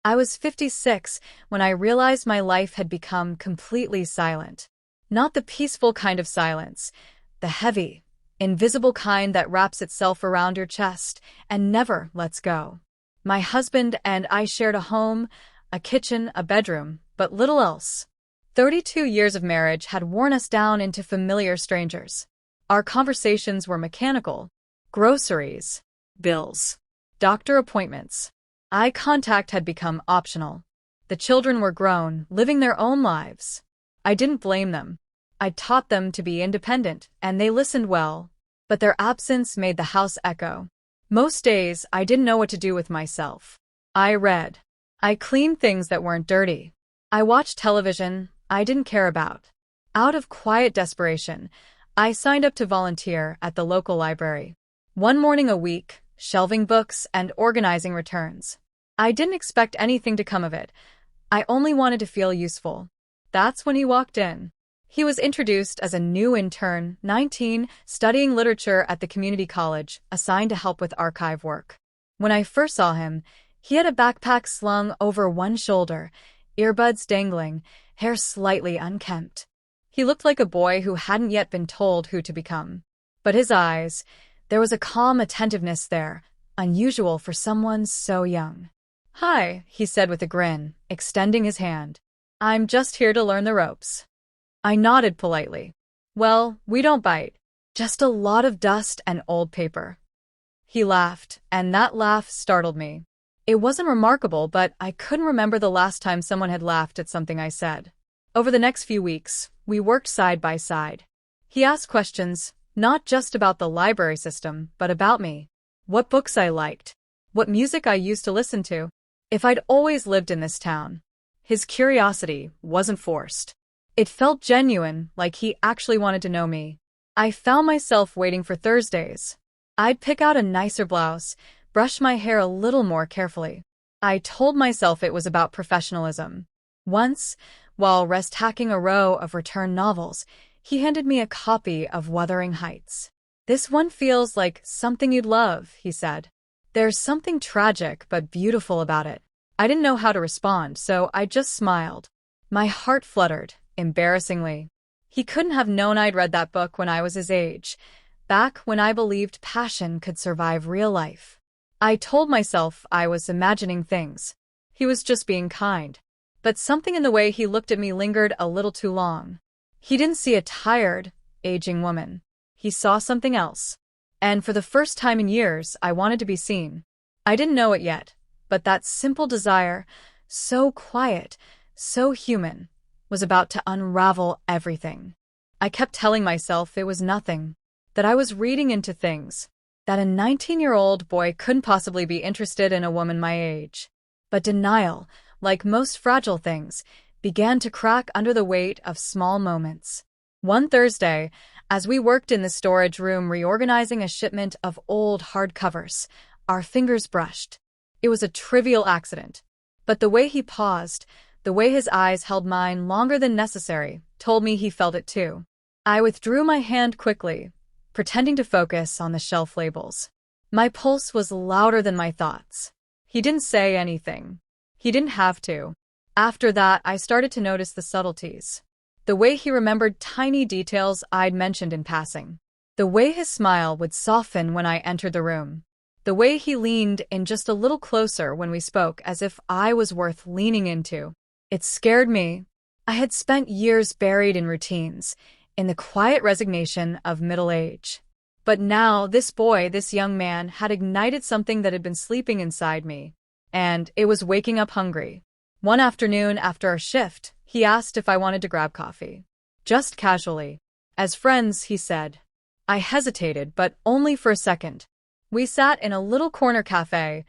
I was 56 when I realized my life had become completely silent. Not the peaceful kind of silence, the heavy, invisible kind that wraps itself around your chest and never lets go. My husband and I shared a home, a kitchen, a bedroom, but little else. 32 years of marriage had worn us down into familiar strangers. Our conversations were mechanical. Groceries, bills, doctor appointments. Eye contact had become optional. The children were grown, living their own lives. I didn't blame them. I taught them to be independent, and they listened well. But their absence made the house echo. Most days, I didn't know what to do with myself. I read. I cleaned things that weren't dirty. I watched television I didn't care about. Out of quiet desperation, I signed up to volunteer at the local library. One morning a week, shelving books and organizing returns. I didn't expect anything to come of it. I only wanted to feel useful. That's when he walked in. He was introduced as a new intern, 19, studying literature at the community college, assigned to help with archive work. When I first saw him, he had a backpack slung over one shoulder, earbuds dangling, hair slightly unkempt. He looked like a boy who hadn't yet been told who to become. But his eyes, there was a calm attentiveness there, unusual for someone so young. "Hi," he said with a grin, extending his hand. "I'm just here to learn the ropes." I nodded politely. "Well, we don't bite. Just a lot of dust and old paper." He laughed, and that laugh startled me. It wasn't remarkable, but I couldn't remember the last time someone had laughed at something I said. Over the next few weeks, we worked side by side. He asked questions, not just about the library system, but about me. What books I liked. What music I used to listen to. If I'd always lived in this town. His curiosity wasn't forced. It felt genuine, like he actually wanted to know me. I found myself waiting for Thursdays. I'd pick out a nicer blouse, brush my hair a little more carefully. I told myself it was about professionalism. Once, while rest-hacking a row of return novels, he handed me a copy of Wuthering Heights. "This one feels like something you'd love," he said. "There's something tragic but beautiful about it." I didn't know how to respond, so I just smiled. My heart fluttered, embarrassingly. He couldn't have known I'd read that book when I was his age, back when I believed passion could survive real life. I told myself I was imagining things. He was just being kind. But something in the way he looked at me lingered a little too long. He didn't see a tired, aging woman. He saw something else. And for the first time in years, I wanted to be seen. I didn't know it yet, but that simple desire, so quiet, so human, was about to unravel everything. I kept telling myself it was nothing, that I was reading into things, that a 19-year-old boy couldn't possibly be interested in a woman my age. But denial, like most fragile things, began to crack under the weight of small moments. One Thursday, as we worked in the storage room reorganizing a shipment of old hardcovers, our fingers brushed. It was a trivial accident. But the way he paused, the way his eyes held mine longer than necessary, told me he felt it too. I withdrew my hand quickly, pretending to focus on the shelf labels. My pulse was louder than my thoughts. He didn't say anything. He didn't have to. After that, I started to notice the subtleties. The way he remembered tiny details I'd mentioned in passing. The way his smile would soften when I entered the room. The way he leaned in just a little closer when we spoke, as if I was worth leaning into. It scared me. I had spent years buried in routines, in the quiet resignation of middle age. But now, this boy, this young man, had ignited something that had been sleeping inside me. And it was waking up hungry. One afternoon after our shift, he asked if I wanted to grab coffee. Just casually. "As friends," he said. I hesitated, but only for a second. We sat in a little corner cafe,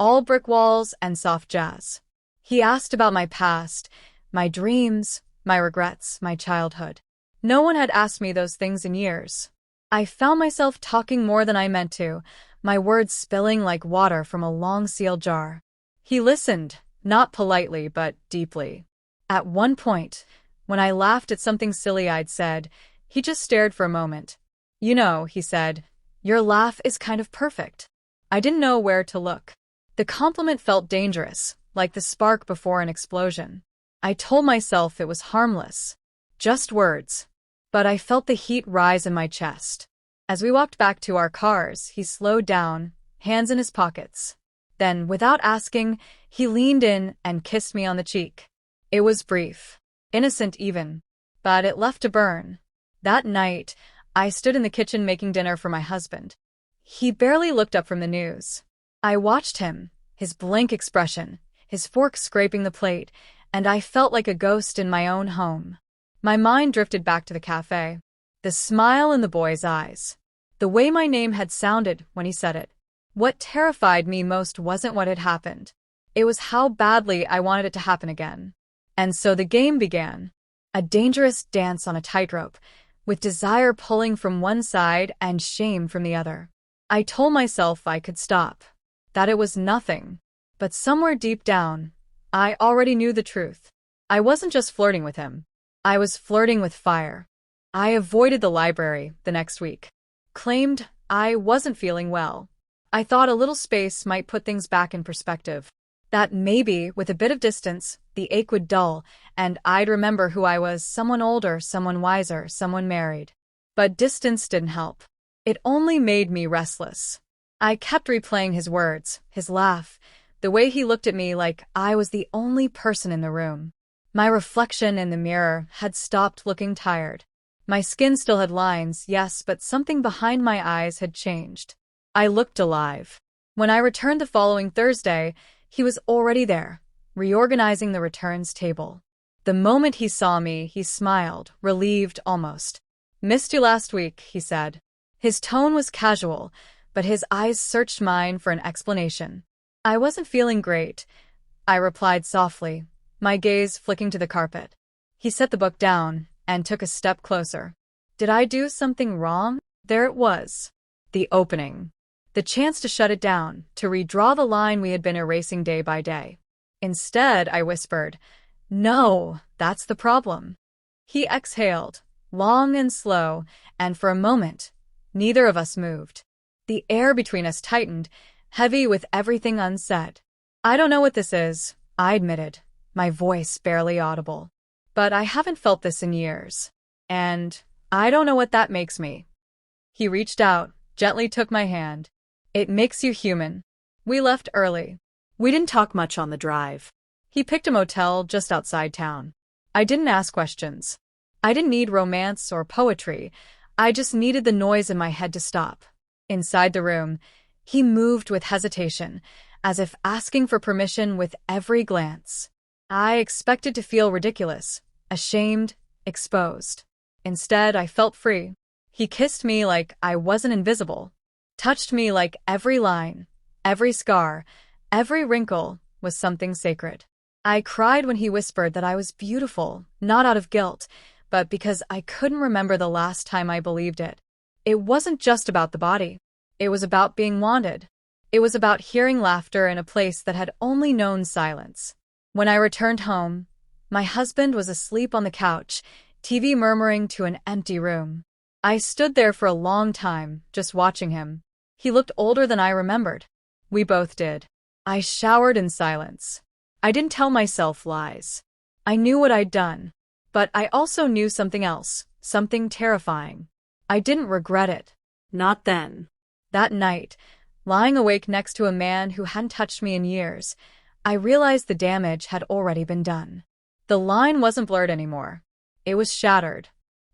all brick walls and soft jazz. He asked about my past, my dreams, my regrets, my childhood. No one had asked me those things in years. I found myself talking more than I meant to, my words spilling like water from a long sealed jar. He listened, not politely but deeply. At one point, when I laughed at something silly I'd said, he just stared for a moment. "You know," he said, "your laugh is kind of perfect." I didn't know where to look. The compliment felt dangerous, like the spark before an explosion. I told myself it was harmless. Just words. But I felt the heat rise in my chest. As we walked back to our cars, he slowed down, hands in his pockets. Then, without asking, he leaned in and kissed me on the cheek. It was brief. Innocent even. But it left a burn. That night, I stood in the kitchen making dinner for my husband. He barely looked up from the news. I watched him, his blank expression, his fork scraping the plate, and I felt like a ghost in my own home. My mind drifted back to the cafe. The smile in the boy's eyes. The way my name had sounded when he said it. What terrified me most wasn't what had happened. It was how badly I wanted it to happen again. And so the game began. A dangerous dance on a tightrope, with desire pulling from one side and shame from the other. I told myself I could stop, that it was nothing. But somewhere deep down, I already knew the truth. I wasn't just flirting with him. I was flirting with fire. I avoided the library the next week. Claimed I wasn't feeling well. I thought a little space might put things back in perspective. That maybe, with a bit of distance, the ache would dull, and I'd remember who I was, someone older, someone wiser, someone married. But distance didn't help. It only made me restless. I kept replaying his words, his laugh, the way he looked at me like I was the only person in the room. My reflection in the mirror had stopped looking tired. My skin still had lines, yes, but something behind my eyes had changed. I looked alive. When I returned the following Thursday, he was already there, reorganizing the returns table. The moment he saw me, he smiled, relieved almost. "Missed you last week," he said. His tone was casual, but his eyes searched mine for an explanation. "I wasn't feeling great," I replied softly, my gaze flicking to the carpet. He set the book down and took a step closer. Did I do something wrong? There it was. The opening. The chance to shut it down, to redraw the line we had been erasing day by day. Instead, I whispered, "No, that's the problem." He exhaled, long and slow, and for a moment, neither of us moved. The air between us tightened, heavy with everything unsaid. "I don't know what this is," I admitted, my voice barely audible. "But I haven't felt this in years. And I don't know what that makes me." He reached out, gently took my hand. "It makes you human." We left early. We didn't talk much on the drive. He picked a motel just outside town. I didn't ask questions. I didn't need romance or poetry. I just needed the noise in my head to stop. Inside the room, he moved with hesitation, as if asking for permission with every glance. I expected to feel ridiculous, ashamed, exposed. Instead, I felt free. He kissed me like I wasn't invisible, touched me like every line, every scar, every wrinkle was something sacred. I cried when he whispered that I was beautiful, not out of guilt, but because I couldn't remember the last time I believed it. It wasn't just about the body. It was about being wanted. It was about hearing laughter in a place that had only known silence. When I returned home, my husband was asleep on the couch, TV murmuring to an empty room. I stood there for a long time, just watching him. He looked older than I remembered. We both did. I showered in silence. I didn't tell myself lies. I knew what I'd done. But I also knew something else, something terrifying. I didn't regret it. Not then. That night, lying awake next to a man who hadn't touched me in years, I realized the damage had already been done. The line wasn't blurred anymore. It was shattered.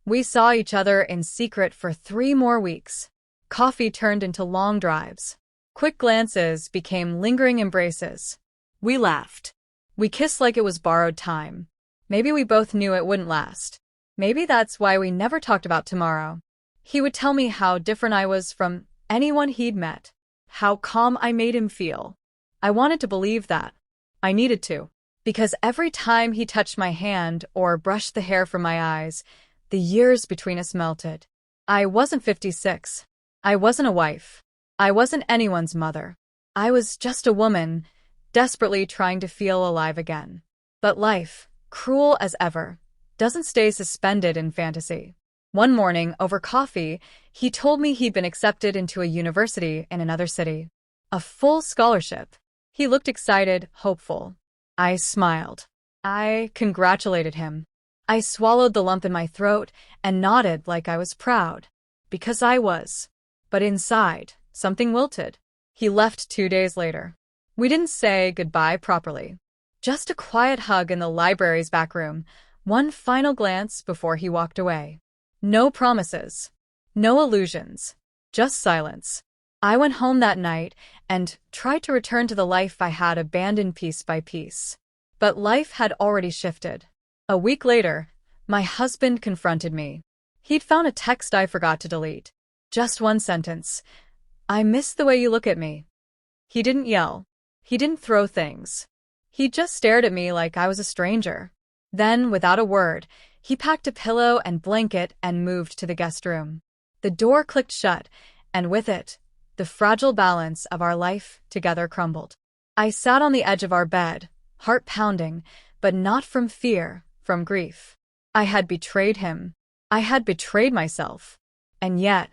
We saw each other in secret for 3 more weeks. Coffee turned into long drives. Quick glances became lingering embraces. We laughed. We kissed like it was borrowed time. Maybe we both knew it wouldn't last. Maybe that's why we never talked about tomorrow. He would tell me how different I was from anyone he'd met, how calm I made him feel. I wanted to believe that. I needed to. Because every time he touched my hand or brushed the hair from my eyes, the years between us melted. I wasn't 56. I wasn't a wife. I wasn't anyone's mother. I was just a woman, desperately trying to feel alive again. But life, cruel as ever, doesn't stay suspended in fantasy. One morning, over coffee, he told me he'd been accepted into a university in another city. A full scholarship. He looked excited, hopeful. I smiled. I congratulated him. I swallowed the lump in my throat and nodded like I was proud. Because I was. But inside, something wilted. He left 2 days later. We didn't say goodbye properly. Just a quiet hug in the library's back room, one final glance before he walked away. No promises. No illusions. Just silence. I went home that night and tried to return to the life I had abandoned piece by piece. But life had already shifted. A week later, my husband confronted me. He'd found a text I forgot to delete. Just one sentence. "I miss the way you look at me." He didn't yell. He didn't throw things. He just stared at me like I was a stranger. Then, without a word, he packed a pillow and blanket and moved to the guest room. The door clicked shut, and with it, the fragile balance of our life together crumbled. I sat on the edge of our bed, heart pounding, but not from fear, from grief. I had betrayed him. I had betrayed myself. And yet,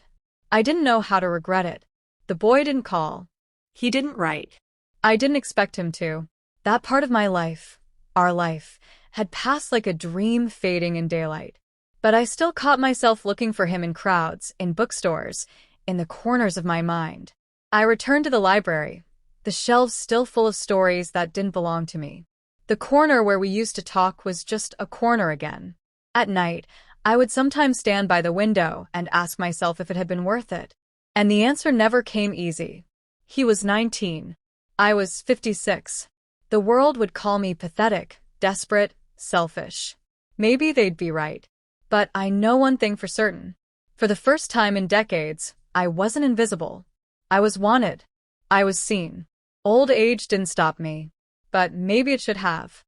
I didn't know how to regret it. The boy didn't call. He didn't write. I didn't expect him to. That part of my life, our life, had passed like a dream fading in daylight. But I still caught myself looking for him in crowds, in bookstores, in the corners of my mind. I returned to the library, the shelves still full of stories that didn't belong to me. The corner where we used to talk was just a corner again. At night, I would sometimes stand by the window and ask myself if it had been worth it. And the answer never came easy. He was 19. I was 56. The world would call me pathetic, desperate, selfish. Maybe they'd be right. But I know one thing for certain. For the first time in decades, I wasn't invisible. I was wanted. I was seen. Old age didn't stop me. But maybe it should have.